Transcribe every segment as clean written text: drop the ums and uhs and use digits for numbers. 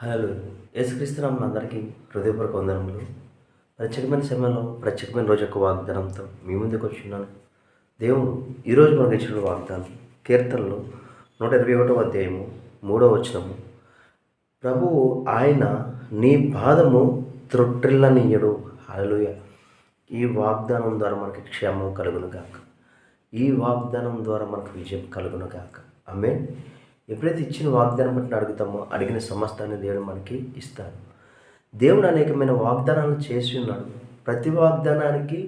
Hello యేసుక్రీస్తునామమున అందరికీ హృదయపూర్వక వందనములు. ప్రత్యేకమైన సమయంలో ప్రత్యేకమైన రోజు యొక్క వాగ్దానంతో మీ ముందుకు వచ్చున్నాను. దేవుడు ఈరోజు మనకు ఇచ్చిన వాగ్దానం కీర్తనలు 121వ అధ్యాయము 3వ వచనము. ప్రభువు ఆయన నీ పాదము త్రొట్టిల్లనీయడు. హల్లెలూయా. ఈ వాగ్దానం ద్వారా మనకి క్షేమం కలుగును గాక. ఈ వాగ్దానం ద్వారా మనకు విజయం కలుగును గాక. ఆమేన్. ఎప్పుడైతే ఇచ్చిన వాగ్దానం బట్టి అడుగుతామో అడిగిన సమస్తాన్ని దేవుడు మనకి ఇస్తాడు. దేవుడు అనేకమైన వాగ్దానాలు చేసి ఉన్నాడు. ప్రతి వాగ్దానానికి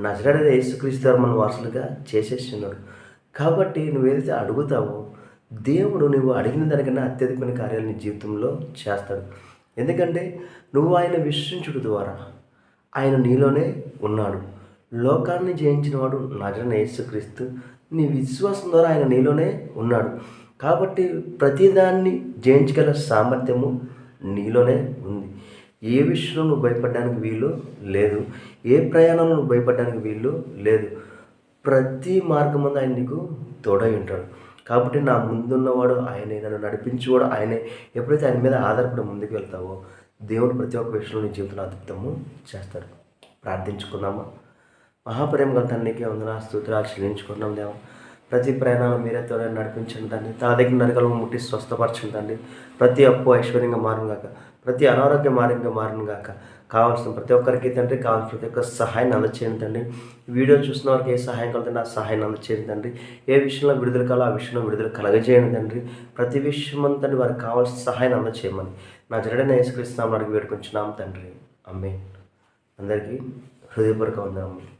నజరేయుడైన యేసుక్రీస్తు మన వారసులుగా చేసేసి ఉన్నాడు. కాబట్టి నువ్వేదైతే అడుగుతావో దేవుడు నువ్వు అడిగిన దానికన్నా అత్యధికమైన కార్యాలు నీ జీవితంలో చేస్తాడు. ఎందుకంటే నువ్వు ఆయన విశ్వసించుట ద్వారా ఆయన నీలోనే ఉన్నాడు. లోకాన్ని జయించిన వాడు నజరేయుడైన యేసుక్రీస్తు. నీ విశ్వాసం ద్వారా ఆయన నీలోనే ఉన్నాడు. కాబట్టి ప్రతిదాన్ని జయించగల సామర్థ్యము నీలోనే ఉంది. ఏ విషయంలో నువ్వు భయపడడానికి వీలు లేదు. ఏ ప్రయాణంలో నువ్వు భయపడడానికి వీలు లేదు. ప్రతి మార్గమందు ఆయన నీకు తోడై ఉంటాడు. కాబట్టి నా ముందున్నవాడు ఆయనే, నన్ను నడిపించేవాడు ఆయనే. ఎప్పుడైతే ఆయన మీద ఆధారపడి ముందుకు వెళ్తావో దేవుడు ప్రతి ఒక్క విషయంలో నీ జీవితంలో అద్భుతము చేస్తాడు. ప్రార్థించుకుందామా. మహాప్రేమ గల తండ్రికి వందనాలు స్తుతులు చెల్లించుకున్నాం దేవా. ప్రతి ప్రయాణాలు మీరే తోడే నడిపించండి తండ్రి. తన దగ్గర నరకలను ముట్టి స్వస్థపరచండి తండ్రి. ప్రతి అప్పు ఐశ్వర్యంగా మారును గాక, ప్రతి అనారోగ్య మార్గంగా మారును గాక. కావాల్సిన ప్రతి ఒక్కరికి తండ్రి కావాల్సిన ప్రతి ఒక్క సహాయాన్ని అందచేయండి తండ్రి. వీడియో చూసిన వారికి ఏ సహాయం కలుగుతుంది ఆ సహాయాన్ని అందచేయండి తండ్రి. ఏ విషయంలో విడుదల కాలో ఆ విషయంలో విడుదల కలగజేయండి తండ్రి. ప్రతి విషయం తండ్రి వారికి కావాల్సిన సహాయాన్ని అందచేయమని నజరేయుడైన యేసుక్రీస్తు నామమున అడిగి వేడుకొంచున్నాము తండ్రి. ఆమేన్. అందరికీ హృదయపూర్వక వందనములు.